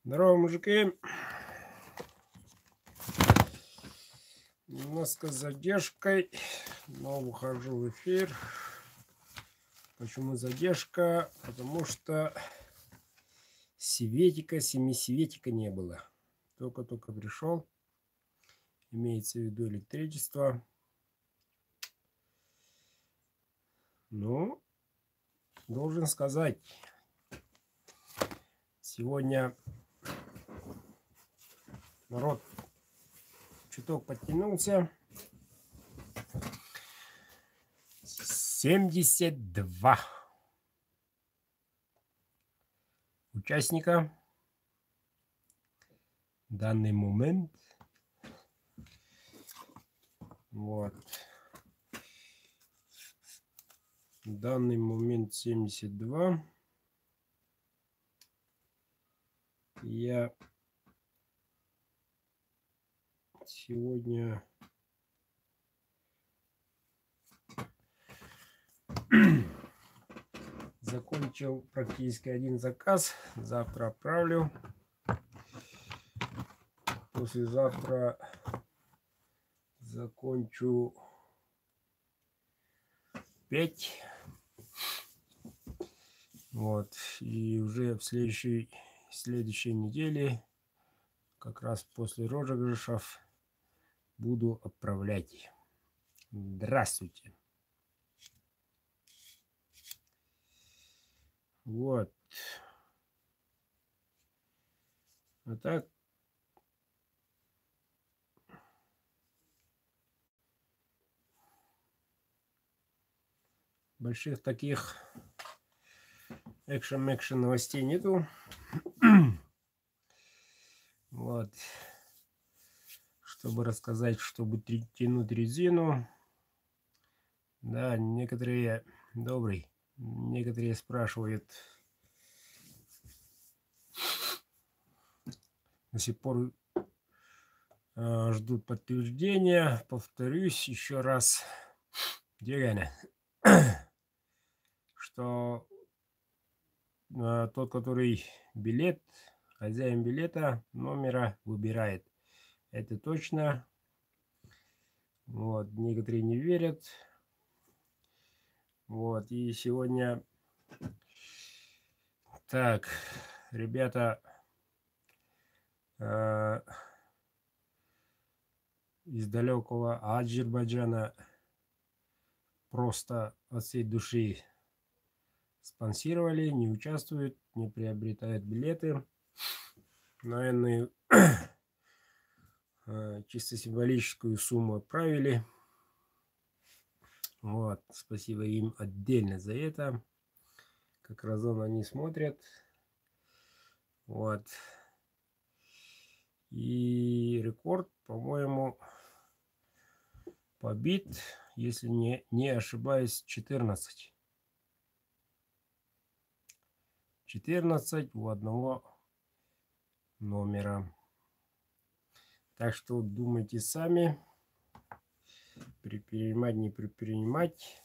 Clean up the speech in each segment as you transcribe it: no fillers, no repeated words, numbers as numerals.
Здорово, мужики. Немножко с задержкой, но выхожу в эфир. Почему задержка? Потому что семисветика не было. Только пришел. Имеется в виду электричество. Ну, должен сказать, сегодня народ чуток подтянулся. 72 участника в данный момент. Вот. В данный момент 72. Я сегодня закончил практически один заказ. Завтра отправлю. Послезавтра закончу 5. Вот. И уже в следующей неделе, как раз после розыгрышев, буду отправлять. Здравствуйте. Вот. А так, больших таких экшен новостей нету. Вот. Чтобы рассказать, чтобы тянуть резину. Да, некоторые спрашивают, до сих пор ждут подтверждения. Повторюсь еще раз, Деряна, что тот, который хозяин билета, номера выбирает. Это точно. Вот, некоторые не верят. Вот, и сегодня так, ребята из далекого Азербайджана просто от всей души спонсировали, не участвуют, не приобретают билеты. Наверное, чисто символическую сумму отправили. Вот, спасибо им отдельно за это. Как разом они смотрят. Вот. И рекорд, по-моему, побит, если не ошибаюсь, 14. 14 у одного номера. Так что думайте сами. Предпринимать, не предпринимать.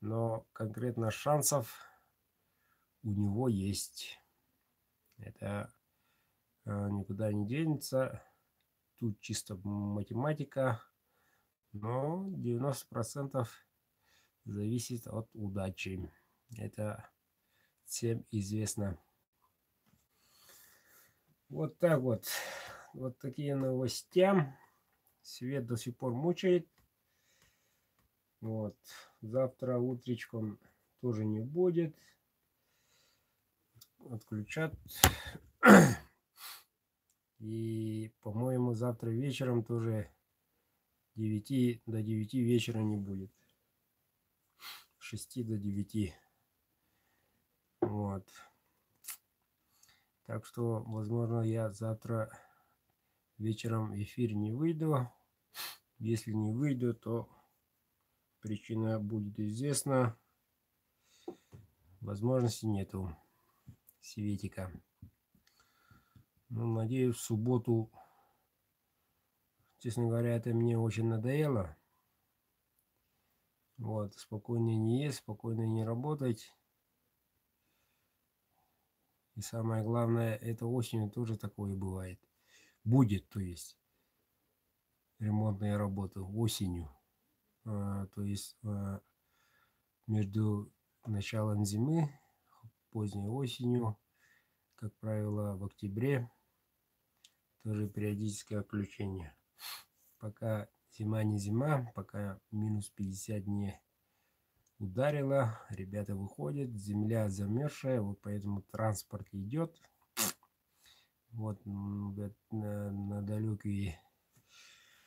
Но конкретно шансов у него есть. Это никуда не денется. Тут чисто математика. Но 90% зависит от удачи. Это всем известно. Вот так вот. Вот такие новости. Свет до сих пор мучает. Вот. Завтра утречком тоже не будет. Отключат. И, по-моему, завтра вечером тоже до 9 вечера не будет. С 6 до 9. Вот. Так что, возможно, я завтра вечером в эфир не выйду. Если не выйду, то причина будет известна. Возможности нету. Светика. Ну, надеюсь, в субботу, честно говоря, это мне очень надоело. Вот, спокойно не есть, спокойно не работать. И самое главное, это осенью тоже такое бывает. Будет, то есть, ремонтные работы осенью. То есть между началом зимы, поздней осенью, как правило, в октябре, тоже периодическое отключение. Пока зима не зима, пока минус 50 не ударило, ребята выходят, земля замерзшая, вот поэтому транспорт идет. Вот на далекие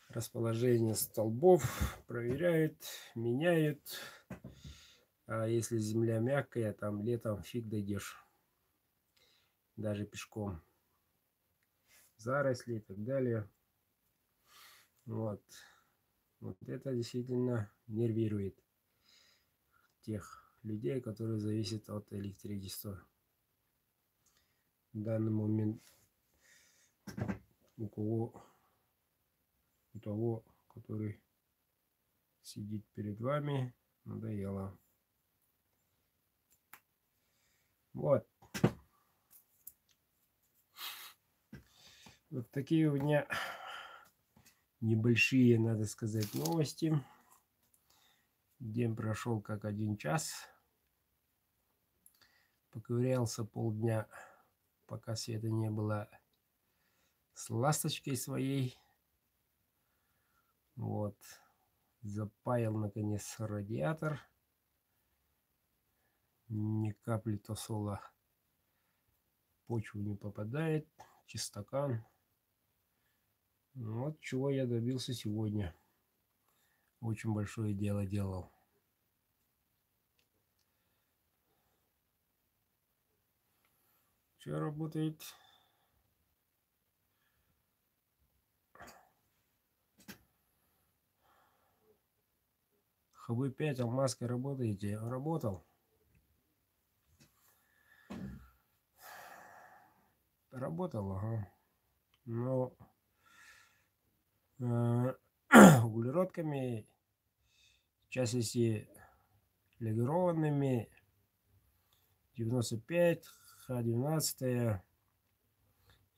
расположение столбов проверяют, меняют. А если земля мягкая, там летом фиг дойдешь, даже пешком. Заросли и так далее. Вот. Вот это действительно нервирует тех людей, которые зависят от электричества. В данный момент у того, который сидит перед вами, надоело. Вот. Вот такие у меня небольшие, надо сказать, новости. День прошел как 1 час. Поковырялся полдня, пока света не было, с ласточкой своей. Вот. Запаял наконец радиатор. Ни капли тосола в почву не попадает. Чистокан. Вот чего я добился сегодня. Очень большое дело делал. Все работает. ХВ-5 алмазкой работаете? Работал. Работал, ага. Но углеродками, в частности легированными, 95, Х-12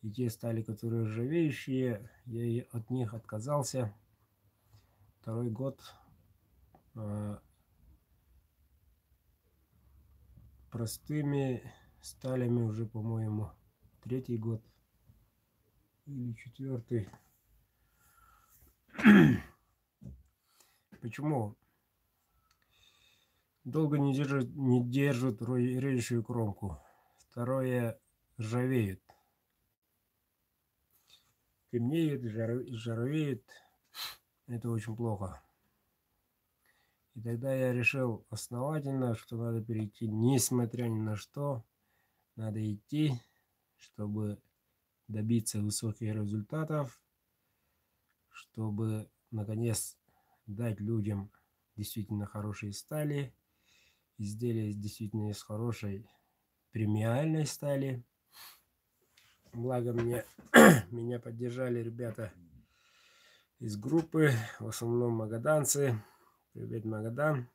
и те стали, которые ржавеющие, я от них отказался. Второй год простыми сталями уже, по-моему, 3-й год или 4-й. Почему? Долго не держат режущую кромку. Второе, ржавеют. Темнеет, жаровеет. Это очень плохо. И тогда я решил основательно, что надо перейти, несмотря ни на что, надо идти, чтобы добиться высоких результатов, чтобы наконец дать людям действительно хорошие стали, изделия действительно из хорошей премиальной стали. Благо меня поддержали ребята из группы, в основном магаданцы. Привет, Магадан.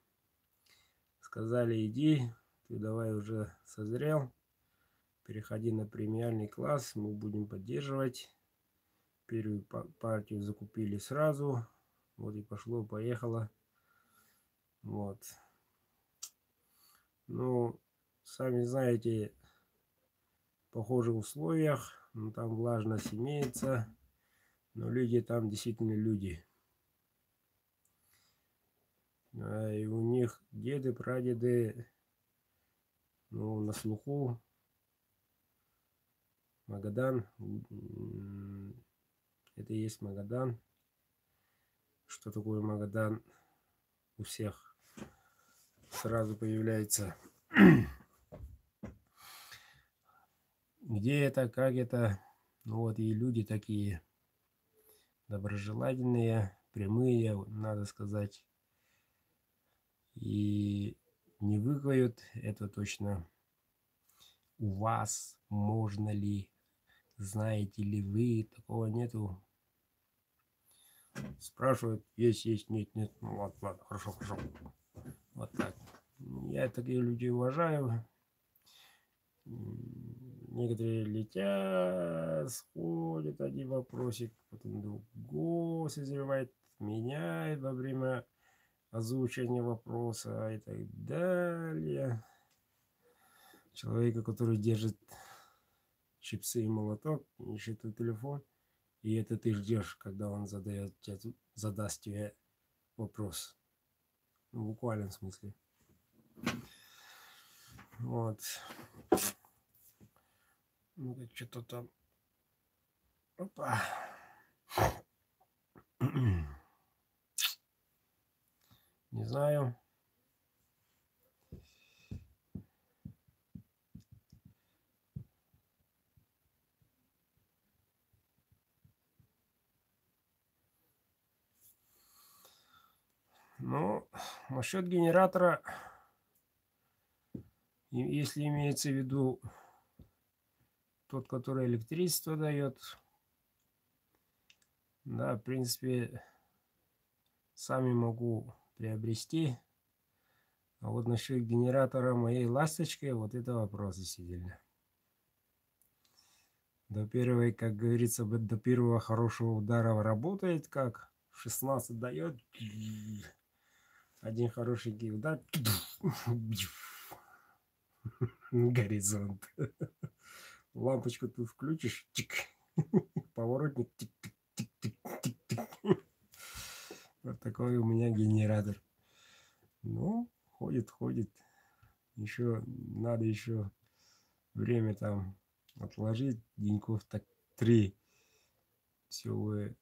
Сказали, иди, ты давай уже созрел, переходи на премиальный класс, мы будем поддерживать. Первую партию закупили сразу, вот и пошло-поехало. Вот. Ну, сами знаете, в похожих условиях, ну, там влажность имеется, но люди там действительно люди. И у них деды, прадеды, ну, на слуху. Магадан, это и есть Магадан. Что такое Магадан? У всех сразу появляется. Где это, как это? Ну вот и люди такие доброжелательные, прямые, надо сказать. И не выкают, это точно. У вас можно ли, знаете ли вы, такого нету. Спрашивают, есть, нет, ну ладно, хорошо. Вот так. Я таких людей уважаю. Некоторые летят, сходят один вопросик, потом другой созревает, меняет во время озвучивания вопроса и так далее. Человека, который держит чипсы и молоток, ищет твой телефон, и это ты ждешь, когда он задаст тебе вопрос. В буквальном смысле. Вот. Ну-ка, что-то там. Опа. Не знаю. Ну, насчет генератора, если имеется в виду тот, который электричество дает, да, в принципе, сами могу приобрести. А вот насчет генератора моей ласточкой, вот это вопрос действительно. До первой, как говорится, до первого хорошего удара работает, как 16 дает. Один хороший удар. Горизонт. Лампочку ты включишь, тик. Поворотник, тик, тик, тик, тик, тик, тик. Вот такой у меня генератор. Ну, ходит. Еще надо еще время там отложить, деньков так 3. Все бы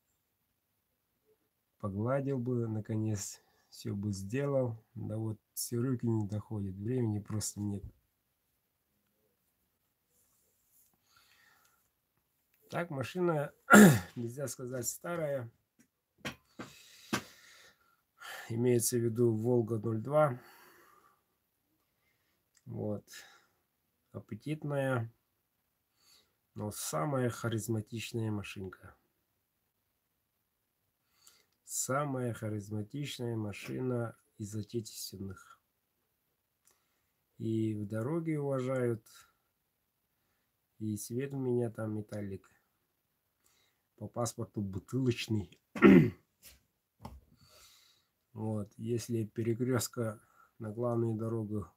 погладил бы, наконец, все бы сделал. Да вот все руки не доходят, времени просто нет. Так, машина, нельзя сказать старая. Имеется в виду Волга-02. Вот. Аппетитная, но самая харизматичная машинка. Самая харизматичная машина из отечественных. И в дороге уважают. И свет у меня там металлик. По паспорту бутылочный. Вот. Если перекрестка на главную дорогу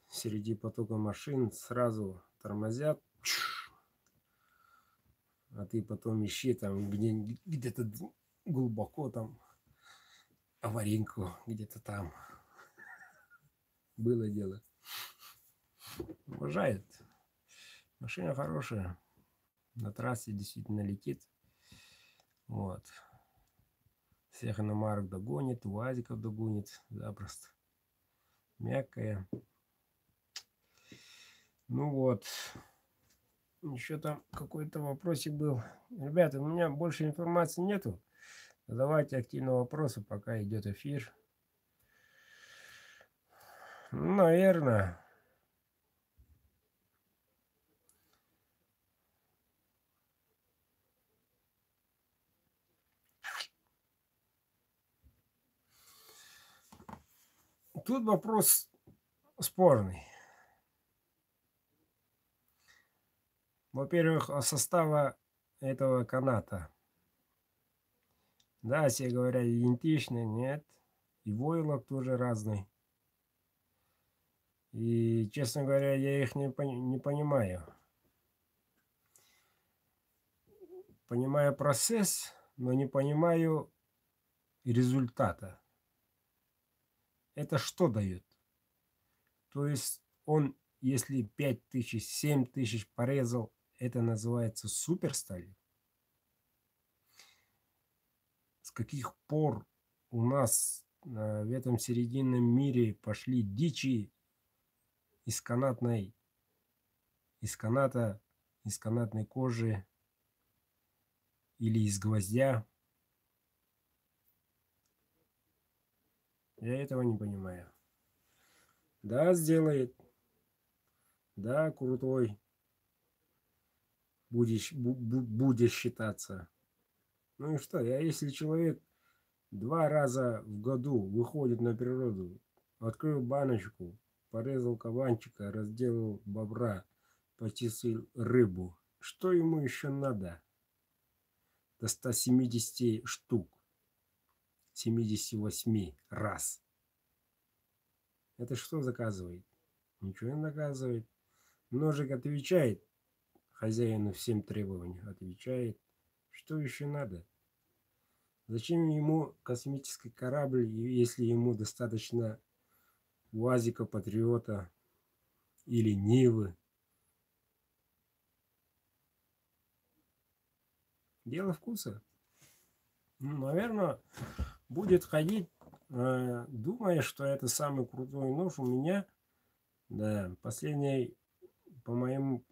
среди потока машин сразу тормозят, а ты потом ищи там где-то глубоко там аварийку, где-то там. Было дело. Уважает. Машина хорошая. На трассе действительно летит. Вот. Всех иномарок догонит, УАЗиков догонит запросто. Мягкая. Ну вот. Еще там какой-то вопросик был. Ребята, у меня больше информации нету. Задавайте активные вопросы, пока идет эфир. Ну, наверное. Тут вопрос спорный. Во-первых, состава этого каната. Да, все говорят, идентичный, нет. И войлок тоже разный. И, честно говоря, я их не понимаю. Понимаю процесс, но не понимаю результата. Это что дает? То есть он, если 5000, 7000 порезал, это называется суперсталь? С каких пор у нас в этом серединном мире пошли дичи из каната, из канатной кожи или из гвоздя? Я этого не понимаю. Да, сделает. Да, крутой. Будешь считаться. Ну и что? Если человек 2 раза в году выходит на природу, открыл баночку, порезал кабанчика, разделал бобра, почистил рыбу. Что ему еще надо? До 170 штук. 78 раз. Это что заказывает? Ничего не наказывает. Ножик отвечает хозяину всем требованиям. Отвечает. Что еще надо? Зачем ему космический корабль, если ему достаточно УАЗика, Патриота или Нивы? Дело вкуса. Наверное, будет ходить, думая, что это самый крутой нож у меня. Да, последний, по моим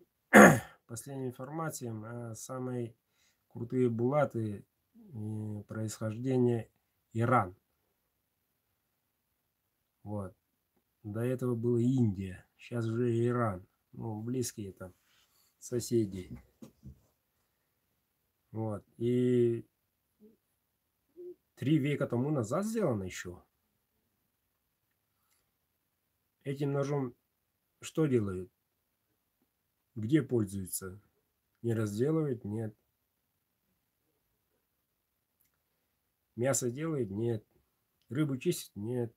последним информациям, самые крутые булаты происхождения Иран. Вот. До этого была Индия, сейчас уже Иран. Ну, близкие там соседи. Вот. И 3 века тому назад сделано еще. Этим ножом что делают? Где пользуются? Не разделывают? Нет. Мясо делают? Нет. Рыбу чистят? Нет.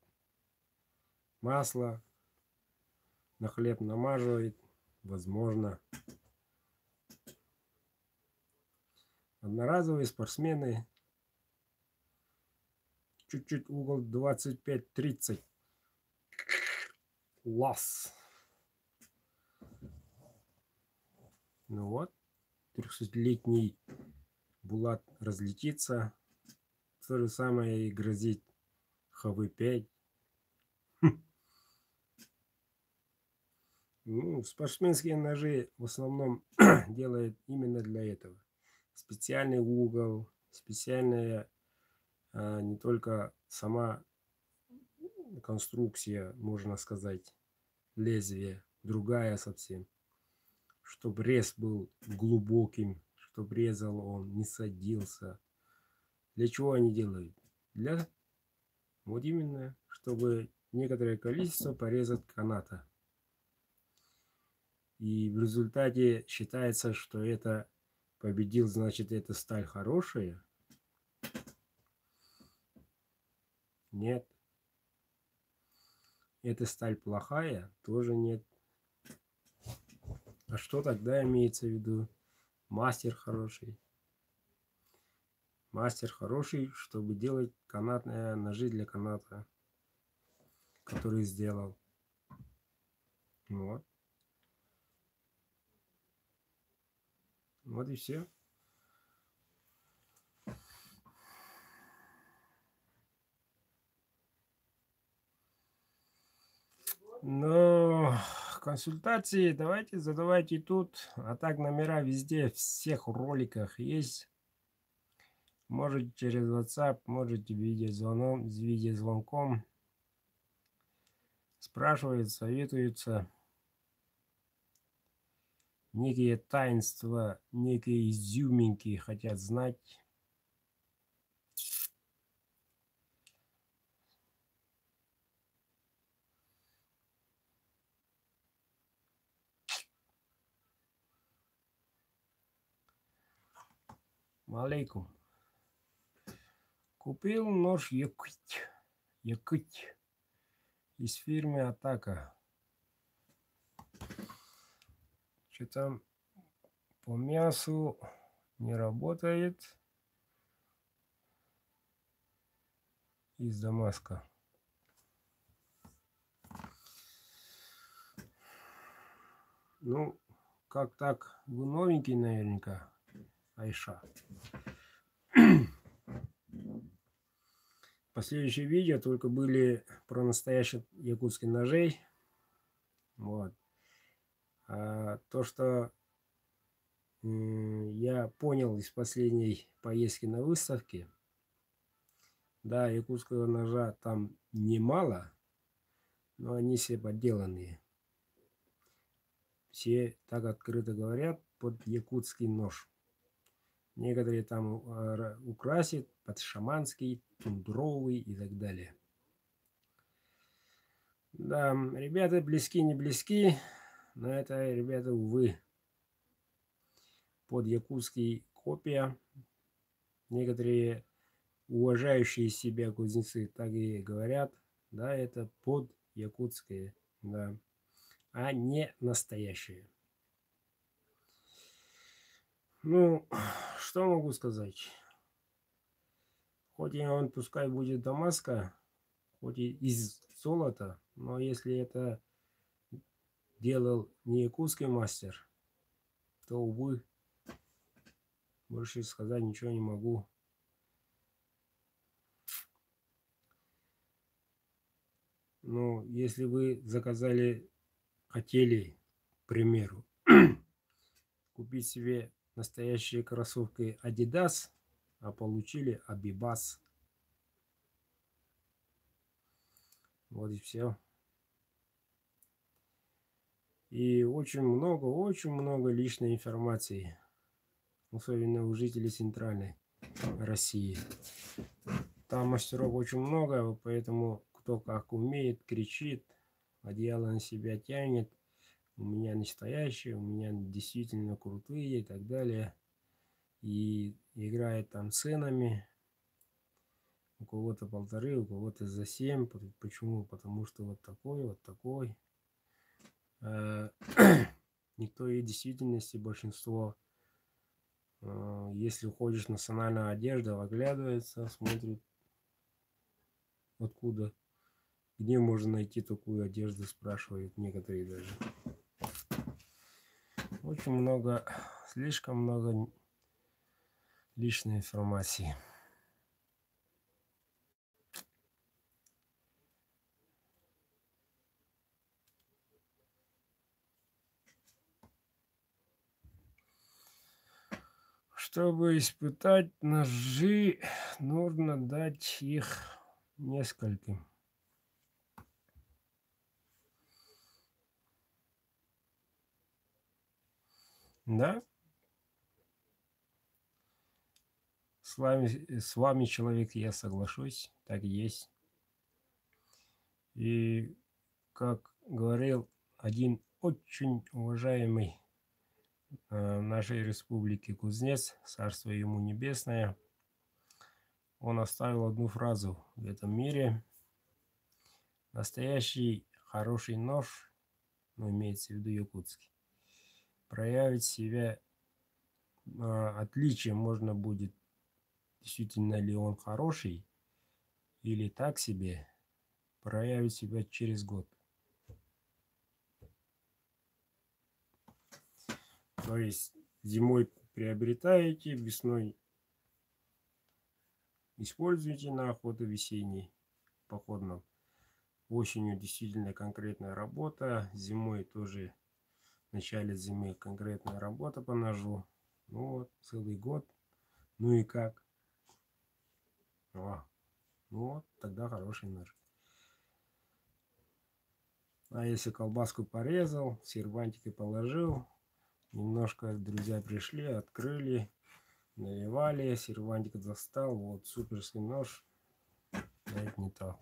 Масло на хлеб намаживает? Возможно. Одноразовые спортсмены. Чуть-чуть угол 25-30. Лас. Ну вот. 300-летний булат разлетится. То же самое и грозит ХВ-5. Ну, спортсменские ножи в основном делают именно для этого. Специальный угол, специальная не только сама конструкция, можно сказать, лезвие, другая совсем. Чтобы рез был глубоким, чтобы резал он, не садился. Для чего они делают? Для, вот именно, чтобы некоторое количество порезать каната. И в результате считается, что это победил, значит, эта сталь хорошая. Нет. Эта сталь плохая? Тоже нет. А что тогда имеется в виду? Мастер хороший. Мастер хороший, чтобы делать канатные ножи для каната, который сделал. Вот. Вот и все. Но консультации давайте задавайте тут, а так номера везде, в всех роликах есть. Можете через WhatsApp, можете видеозвонком. Спрашивают, советуются. Некие таинства, некие изюминки хотят знать. Алейкум. Купил нож Якыть из фирмы Атака. Что там по мясу не работает. Из Дамаска. Ну, как так? Вы новенький наверняка, Айша. Последующие видео только были про настоящих якутских ножей. Вот. А то, что я понял из последней поездки на выставке, да, якутского ножа там немало, но они все подделанные. Все так открыто говорят под якутский нож. Некоторые там украсят под шаманский, тундровый и так далее. Да, ребята, близки, не близки. Но это, ребята, увы, под якутский копия. Некоторые уважающие себя кузнецы так и говорят. Да, это под якутское, да, а не настоящее. Ну, что могу сказать? Хоть и он пускай будет Дамаска, хоть и из золота, но если это делал не якутский мастер, то, увы, больше сказать ничего не могу. Ну, если вы заказали, хотели, к примеру, купить себе настоящие кроссовки Adidas, а получили Abibas. Вот и все. И очень много личной информации, особенно у жителей центральной России. Там мастеров очень много, поэтому кто как умеет, кричит, одеяло на себя тянет. У меня настоящие, у меня действительно крутые и так далее. И играет там ценами. У кого-то 1,5, у кого-то за 7. Почему? Потому что вот такой, вот такой. Никто и в действительности большинство, если уходишь в национальную одежду, оглядывается, смотрит, откуда, где можно найти такую одежду, спрашивают некоторые даже. Очень много, слишком много личной информации. Чтобы испытать ножи, нужно дать их нескольким. Да? С вами, человек, я соглашусь, так и есть. И как говорил один очень уважаемый нашей республики кузнец, царство ему небесное, он оставил одну фразу: в этом мире настоящий хороший нож, ну, имеется в виду якутский, проявить себя, отличие можно будет, действительно ли он хороший или так себе, проявить себя через год. То есть зимой приобретаете, весной используете на охоту весенней, походном. Осенью действительно конкретная работа, зимой тоже, в начале зимы конкретная работа по ножу. Ну вот, целый год. Ну и как? Ну вот, тогда хороший нож. А если колбаску порезал, сервантикой положил, немножко друзья пришли, открыли, наливали, сервантик достал, вот суперский нож, это не то.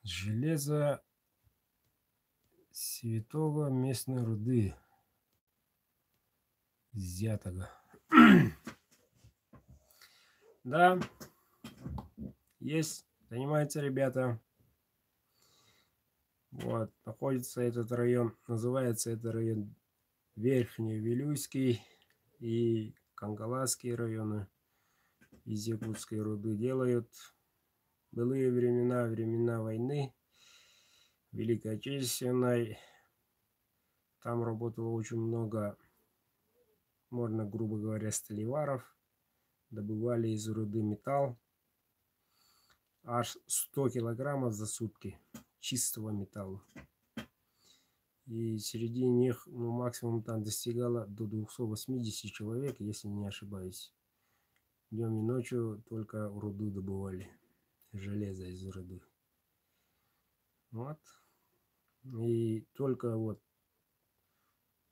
Железо святого местной руды взятого. Да, есть, занимаются ребята. Вот, находится этот район, называется это район Верхний Вилюйский и Кангаласские районы из якутской руды делают. Былые времена, времена войны, Великой Отечественной, там работало очень много, можно грубо говоря, сталеваров, добывали из руды металл, аж 100 килограммов за сутки чистого металла. И среди них, ну, максимум там достигало до 280 человек, если не ошибаюсь. Днем и ночью только руду добывали, железо из руды. Вот. И только вот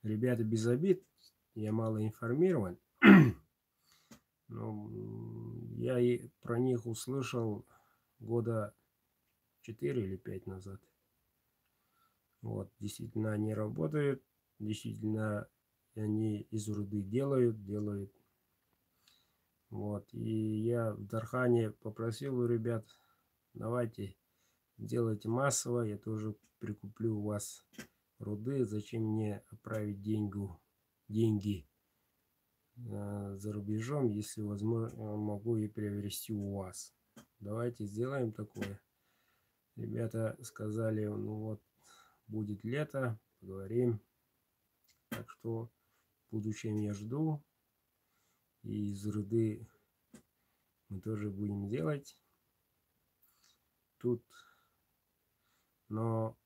ребята без обид, я мало информирован, но Я и про них услышал года 4 или 5 назад. Вот, действительно, они работают, действительно, они из руды делают. Вот, и я в Дархане попросил у ребят, давайте делайте массово, я тоже прикуплю у вас руды, зачем мне отправить деньги за рубежом, если возможно могу и приобрести у вас. Давайте сделаем такое. Ребята сказали, ну вот, будет лето, поговорим. Так что в будущем я жду. И из руды мы тоже будем делать. Тут, но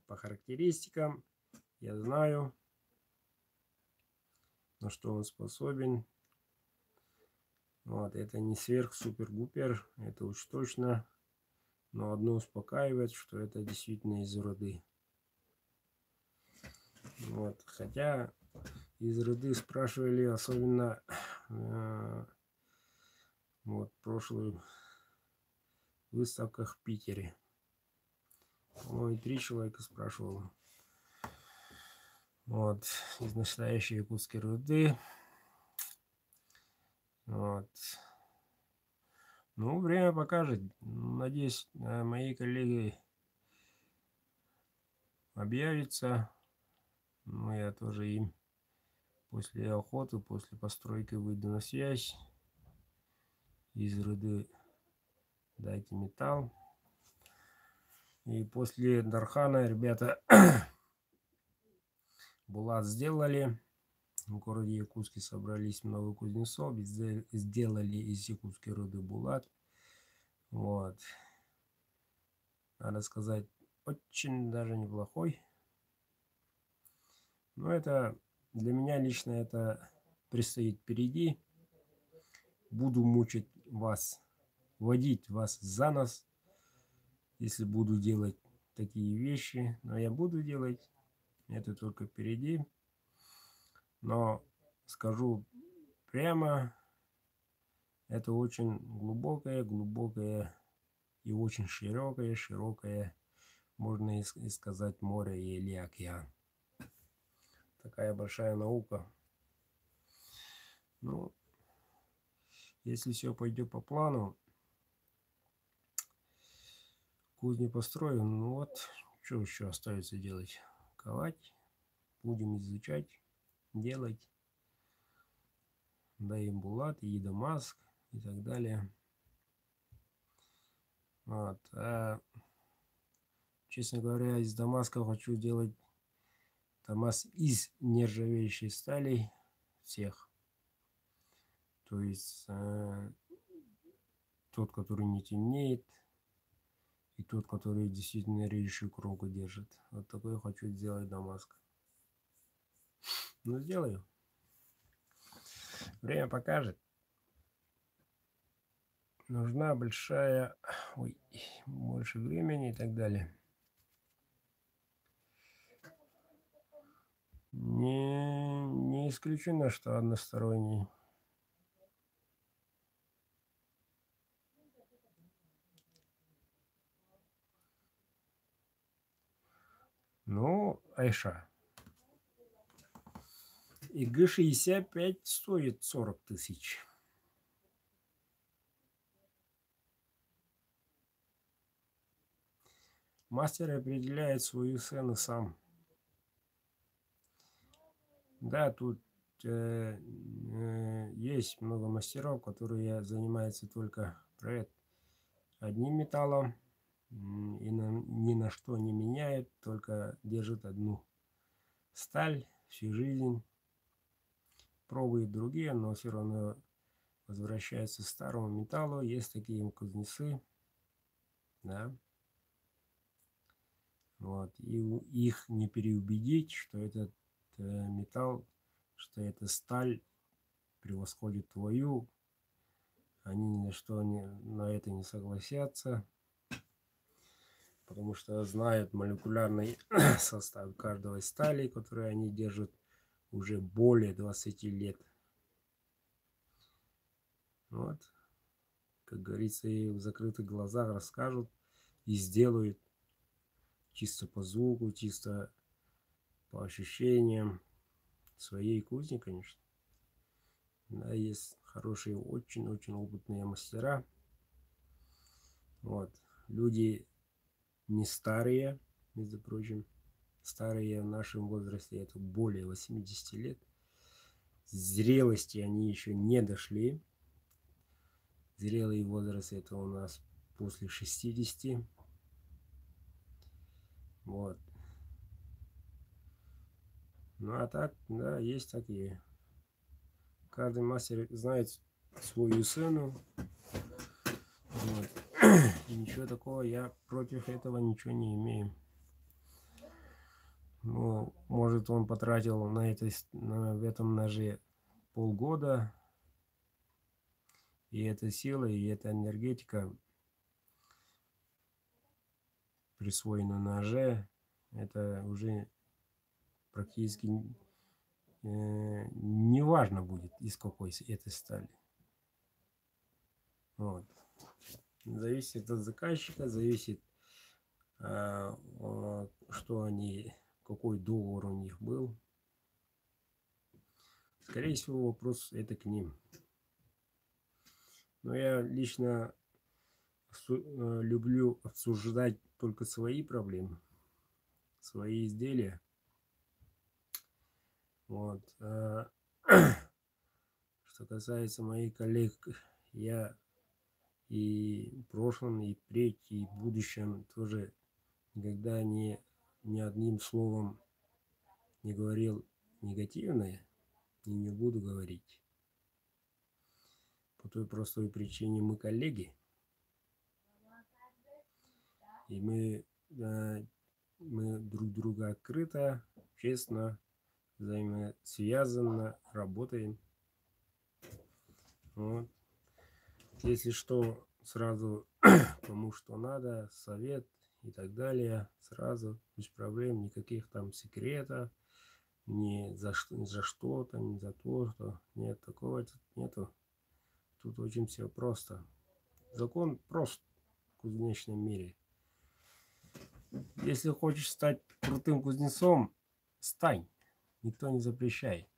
по характеристикам я знаю, на что он способен. Вот, это не сверх-супер-гупер, это уж точно. Но одно успокаивает, что это действительно из руды. Вот, хотя из руды спрашивали, особенно вот прошлую выставках в Питере. По-моему, 3 человека спрашивало. Вот, из настоящей якутской руды. Вот. Ну, время покажет. Надеюсь, мои коллеги объявятся. Ну, я тоже им после охоты, после постройки выйду на связь. Из руды дайте металл. И после Дархана ребята Булат сделали. В городе Якутске собрались много кузнецов, сделали из якутской руды Булат. Вот. Надо сказать, очень даже неплохой. Но это для меня лично это предстоит впереди. Буду мучить вас, водить вас за нос, если буду делать такие вещи. Но я буду делать. Это только впереди. Но скажу прямо, это очень глубокое и очень широкое, можно и сказать, море или океан. Такая большая наука. Ну, если все пойдет по плану, кузню построим. Ну вот, что еще остается делать? Ковать. Будем изучать, делать. Даем Булат, и Дамаск и так далее. Вот. Честно говоря, из Дамаска хочу делать Дамаск из нержавеющей стали всех. То есть тот, который не темнеет, и тот, который действительно режущую кромку держит. Вот такой я хочу сделать Дамаск. Ну, сделаю. Время покажет. Нужна большая... Ой, больше времени и так далее. Не исключено, что односторонний. Ну, Айша. ИГ-65 стоит 40 тысяч. Мастер определяет свою цену сам. Да, тут есть много мастеров, которые занимаются только одним металлом и ни на что не меняют, только держат одну сталь всю жизнь. Пробуют другие, но все равно возвращаются к старому металлу. Есть такие кузнецы, да. Вот. И их не переубедить, что этот металл, что эта сталь превосходит твою. Они ни на что на это не согласятся, потому что знают молекулярный состав каждой стали, которую они держат уже более 20 лет. Вот. как говорится, и в закрытых глазах расскажут и сделают чисто по звуку, чисто по ощущениям своей кузни, конечно. Да, есть хорошие, очень-очень опытные мастера. Вот. Люди не старые, между прочим. Старые в нашем возрасте это более 80 лет. Зрелости они еще не дошли. Зрелый возраст это у нас после 60. Вот. Ну а так, да, есть такие. Каждый мастер знает свою цену. Вот. И ничего такого, я против этого ничего не имею. Ну, может, он потратил в этом ноже полгода, и эта сила, и эта энергетика присвоена ноже, это уже практически не важно будет, из какой этой стали. Вот. Зависит от заказчика, зависит, что они, какой договор у них был. Скорее всего, вопрос это к ним. Но я лично люблю обсуждать только свои проблемы, свои изделия. Вот. Что касается моих коллег, я и в прошлом, и впредь, и в будущем тоже никогда ни одним словом не говорил негативное и не буду говорить. По той простой причине мы коллеги. И мы друг друга открыто, честно, взаимосвязанно работаем. Вот. Если что, сразу кому что надо, совет и так далее, сразу, без проблем, никаких там секретов, ни за что-то, ни за то, что нет, такого нету. Тут очень все просто. Закон прост в кузнечном мире. Если хочешь стать крутым кузнецом, стань. Никто не запрещает.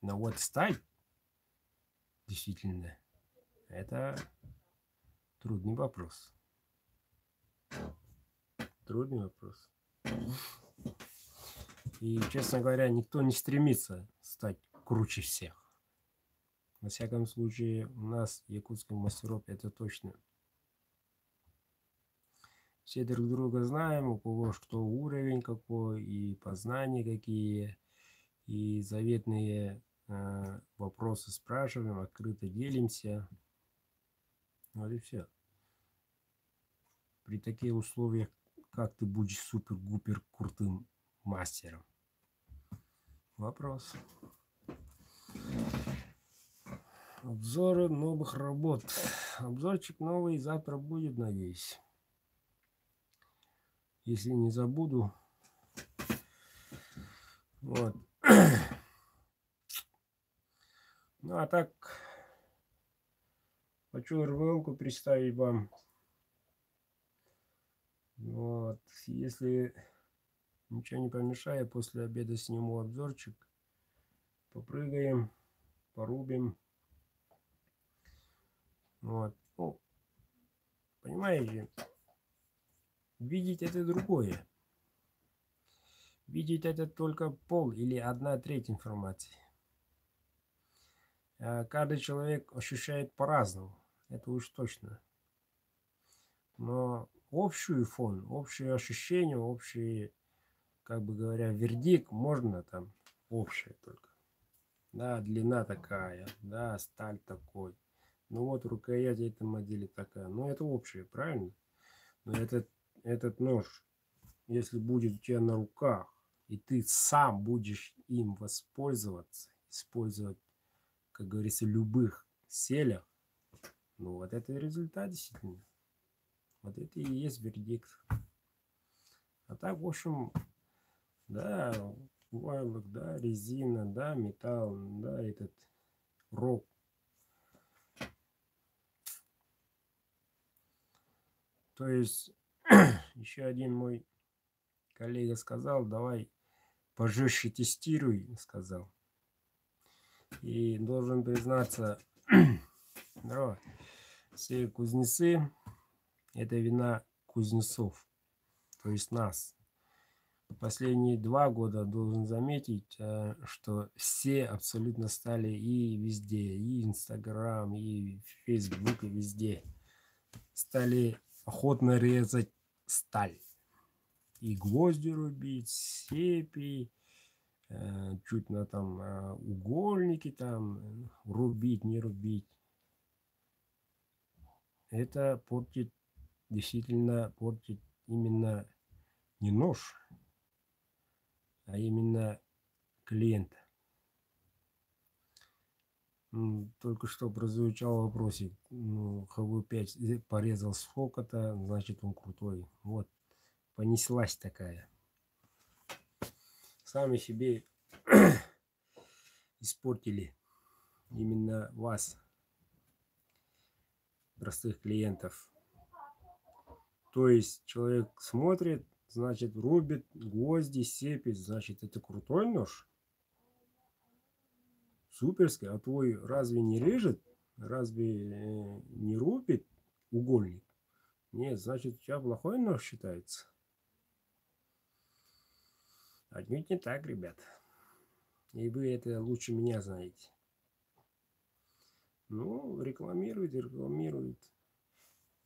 Но вот стать, действительно, это трудный вопрос. Трудный вопрос. И, честно говоря, никто не стремится стать круче всех. Во всяком случае, у нас, якутских мастеров, это точно. Все друг друга знаем, у кого что уровень какой, и познания какие, и заветные вопросы спрашиваем, открыто делимся. Вот и все. При таких условиях, как ты будешь супер-гупер крутым мастером? Вопрос. Обзоры новых работ. Обзорчик новый завтра будет, надеюсь. Если не забуду. Вот. Ну а так, хочу РВЛ-ку представить вам. Вот. Если ничего не помешает, после обеда сниму обзорчик. Попрыгаем, порубим. Вот. Ну, понимаете, видеть это другое. Видеть это только пол или 1/3 информации. Каждый человек ощущает по-разному. Это уж точно. Но общий фон, общее ощущение, общий, как бы говоря, вердикт можно там общее только. Да, длина такая, да, сталь такой. Ну вот рукоять этой модели такая. Ну это общее, правильно? Но этот нож, если будет у тебя на руках, и ты сам будешь им воспользоваться, использовать, как говорится, в любых целях, ну вот это и результат действительно. Вот это и есть вердикт. А так, в общем, да, войлок, да, резина, да, металл, да, этот рог, То есть еще один мой коллега сказал, давай пожестче тестируй, сказал. И должен признаться, здорово, все кузнецы, это вина кузнецов, то есть нас. Последние 2 года должен заметить, что все абсолютно стали и везде, и Инстаграм, и Фейсбук, и везде стали охотно резать сталь. И гвозди рубить, сепи, чуть на там угольники там рубить, не рубить. Это портит, действительно портит именно не нож, а именно клиента. Только что прозвучал вопросик, ну, ХВ-5 порезал сколько-то, значит он крутой. Вот, понеслась такая. Сами себе испортили именно вас, простых клиентов. То есть человек смотрит, значит рубит, гвозди сепит, значит это крутой нож. Суперский, а твой разве не режет? Разве не рубит угольник? Нет, значит у тебя плохой нож считается. Отнюдь не так, ребят. И вы это лучше меня знаете. Ну, рекламирует.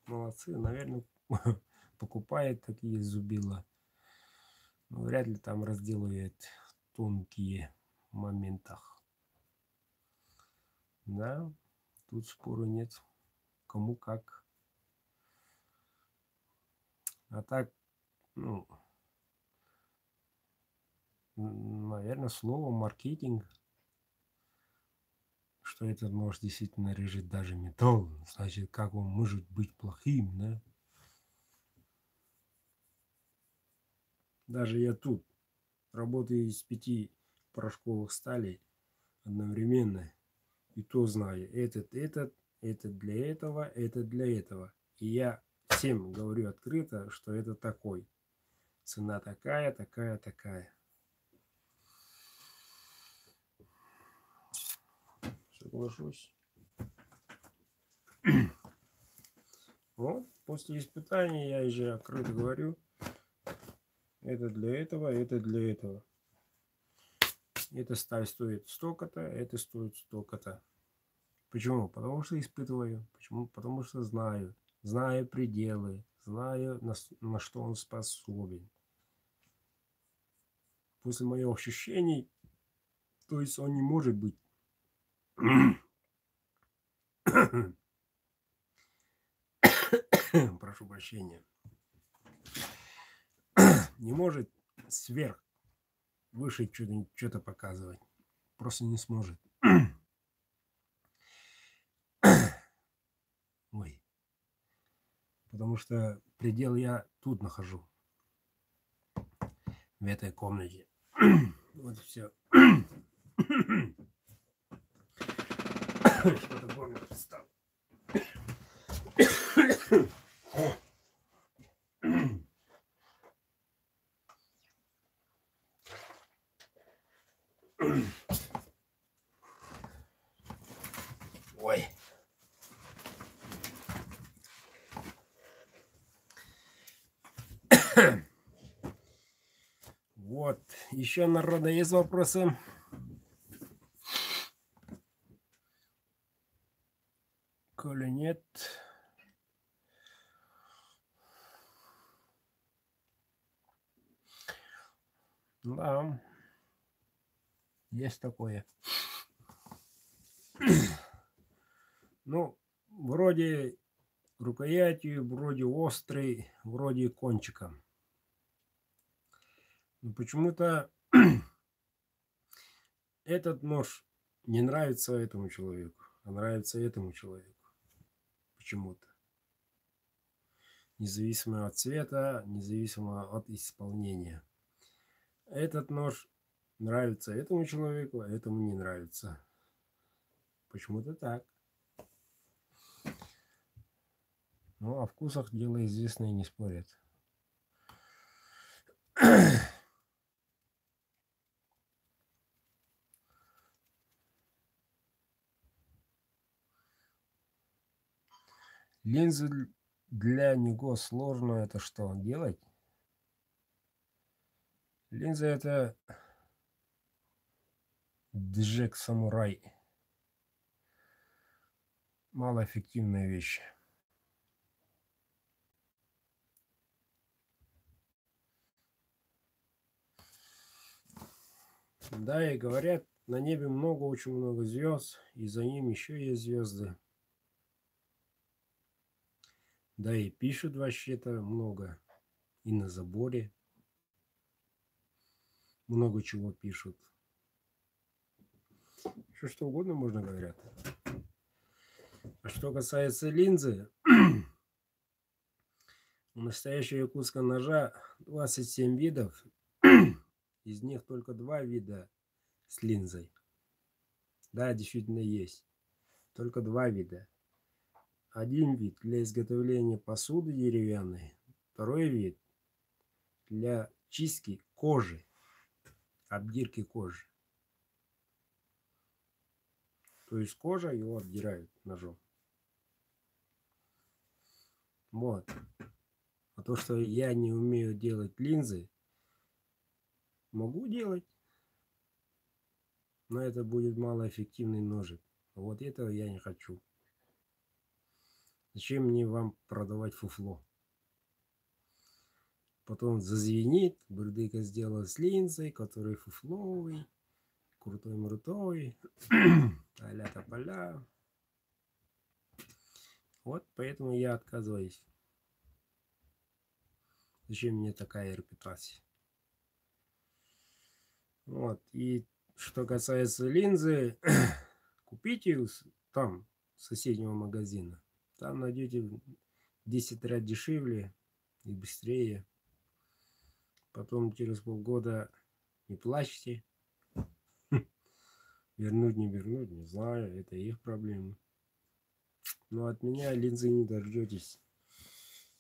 Молодцы, наверное, покупает такие зубила. Но вряд ли там разделывает тонкие моментах. Да, тут спору нет. Кому как. А так, ну, наверное, слово маркетинг, что этот нож действительно режет даже металл. Значит, как он может быть плохим, да? Даже я тут работаю из 5 порошковых сталей одновременно. И то знаю, этот для этого, этот для этого. И я всем говорю открыто, что это такой. Цена такая, такая, такая. Соглашусь. Вот, после испытаний я уже открыто говорю, это для этого, это для этого. Эта сталь стоит столько-то, это стоит столько-то. Почему? Потому что испытываю. Почему? Потому что знаю. Знаю пределы. Знаю, на что он способен. После моих ощущений, то есть он не может быть прошу прощения, не может сверх, выше что-то показывать. Просто не сможет. Ой. Потому что предел я тут нахожу. В этой комнате. Вот и все. Что-то горло встал. Ой. Вот. Еще народа есть вопросы? Коли нет... Да. Есть такое. Ну, вроде рукоятью, вроде острый, вроде кончиком. Но почему-то этот нож не нравится этому человеку, а нравится этому человеку. Почему-то. Независимо от цвета, независимо от исполнения. Этот нож нравится этому человеку, а этому не нравится. Почему-то так. Ну, о вкусах дело известное, не спорят. Линзы для него сложно это что делать? Линза это Джек Самурай. Малоэффективная вещь. Да, и говорят, на небе много, очень много звезд, и за ним еще есть звезды. Да, и пишут вообще-то много. И на заборе много чего пишут. Еще что угодно можно говорят. А что касается линзы, у настоящего якутского ножа 27 видов. Из них только 2 вида с линзой. Да, действительно есть. Только 2 вида. Один вид для изготовления посуды деревянной. Второй вид для чистки кожи. Обдирки кожи. То есть кожа его обдирают ножом. Вот. А то, что я не умею делать линзы, могу делать. Но это будет малоэффективный ножик. Вот этого я не хочу. Зачем мне вам продавать фуфло? Потом зазвенит, Бурдыка сделала с линзой, который фуфловый, крутой-мрутой, а-ля-тополя. Вот поэтому я отказываюсь. Зачем мне такая репутация? Вот. И что касается линзы, купите там, с соседнего магазина. Там найдете 10 раз дешевле и быстрее. Потом через полгода не плачьте. Вернуть, не вернуть, не знаю. Это их проблемы. Но от меня линзы не дождетесь.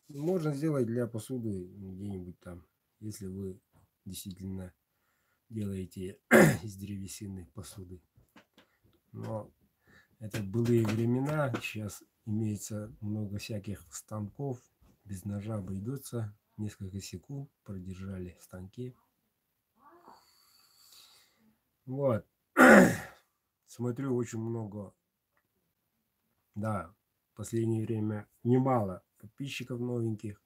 Можно сделать для посуды где-нибудь там, если вы действительно делаете из древесины посуды. Но это былые времена. Сейчас имеется много всяких станков. Без ножа обойдутся. Несколько секунд продержали в станке. Вот. Смотрю очень много. Да, в последнее время немало подписчиков новеньких.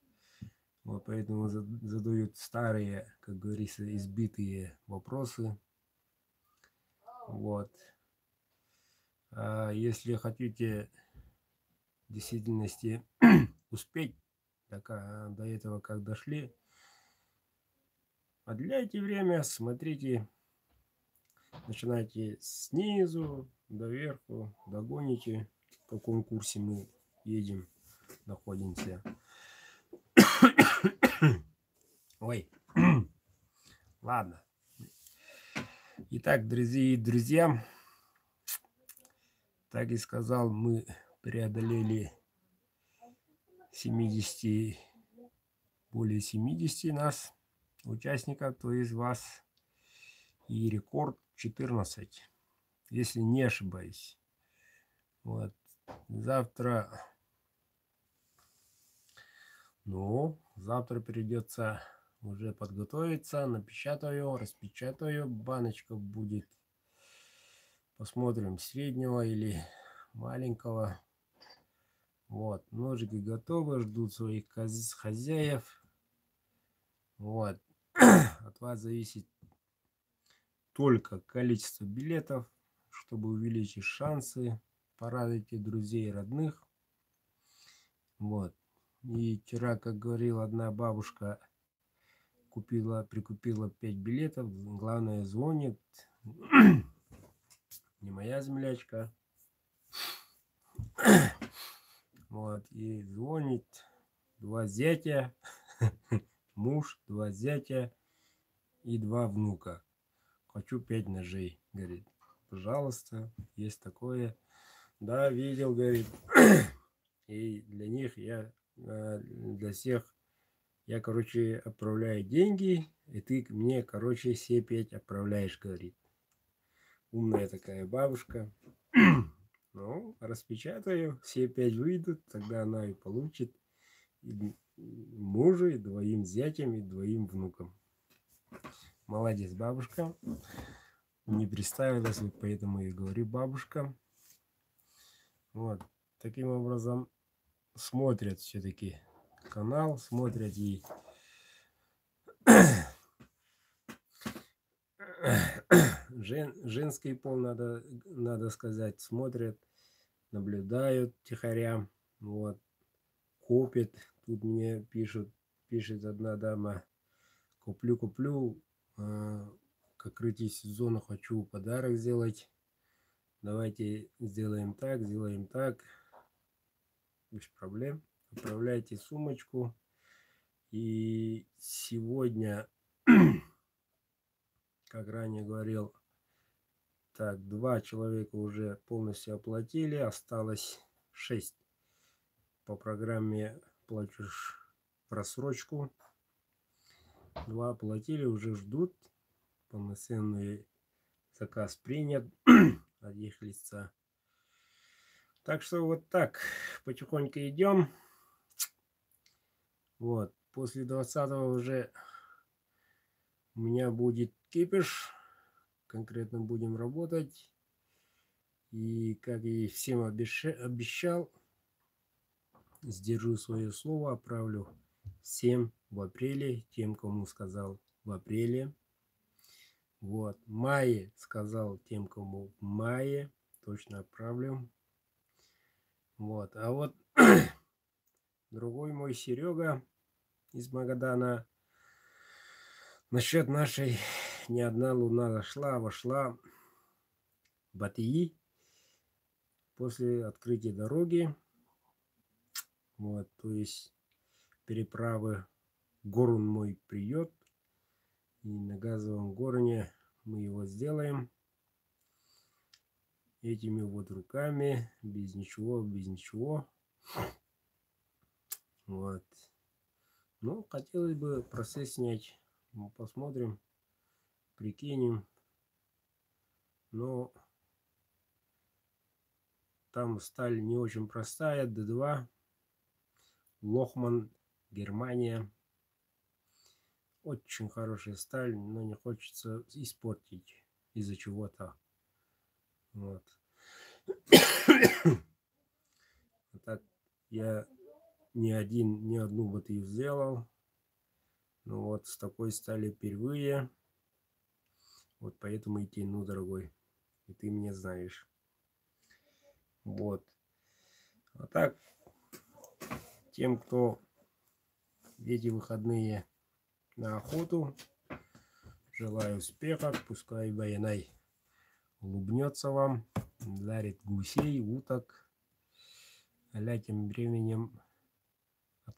Вот поэтому задают старые, как говорится, избитые вопросы. Вот. А если хотите в действительности успеть до этого, как дошли, отделяйте время, смотрите, начинайте снизу до верху, догоните, в каком курсе мы едем, находимся. Ой, ладно. Итак, друзья, так и сказал, мы преодолели 70, более 70 нас, участников, то есть вас, и рекорд 14, если не ошибаюсь. Вот. Завтра, завтра придется уже подготовиться, напечатаю, распечатаю, баночка будет, посмотрим, среднего или маленького. Вот, ножики готовы, ждут своих хозяев. Вот, от вас зависит только количество билетов, чтобы увеличить шансы, порадуйте друзей и родных. Вот, и вчера, как говорила одна бабушка, прикупила 5 билетов, главное звонит, не моя землячка, вот, и звонит 2 зятя, муж, 2 зятя и 2 внука. Хочу 5 ножей, говорит. Пожалуйста, есть такое. Да, видел, говорит. И для них я для всех. Я, короче, отправляю деньги, и ты мне, короче, все 5 отправляешь, говорит. Умная такая бабушка. Ну, распечатаю, все 5 выйдут, тогда она и получит и мужу, и 2 зятям, и 2 внукам. Молодец, бабушка. Не представилась, вот поэтому и говорю бабушка. Вот. Таким образом смотрят все-таки канал, смотрят и женский пол, надо сказать, смотрят, наблюдают тихоря, вот, копят. Тут мне пишет одна дама: куплю, к открытию сезона хочу подарок сделать. Давайте сделаем так, без проблем. Отправляйте сумочку. И сегодня, как ранее говорил, так, 2 человека уже полностью оплатили, осталось 6 по программе платеж просрочку. 2 оплатили, уже ждут. Полноценный заказ принят от их лица. Так что вот так потихоньку идем. Вот, после 20-го уже у меня будет кипиш. Конкретно будем работать. И как и всем обещал, сдержу свое слово, отправлю всем в апреле, тем, кому сказал в апреле. Вот, в мае сказал тем, кому в мае, точно отправлю. Вот, а вот другой мой Серега из Магадана насчет нашей не одна луна зашла, вошла в Батии после открытия дороги. Вот, то есть переправы Горун мой придет, и на газовом гороне мы его сделаем этими вот руками, без ничего. Вот. Ну, хотелось бы процесс снять. Ну, посмотрим, прикинем. Но там сталь не очень простая, D2, Лохман, Германия. Очень хорошая сталь, но не хочется испортить из-за чего-то. Вот. Так я не одну батарею сделал. Ну вот с такой стали впервые. Вот поэтому и тяну, дорогой. И ты меня знаешь. Вот. А так, тем, кто эти выходные на охоту, желаю успехов. Пускай Баянай улыбнется вам, дарит гусей, уток. А тем временем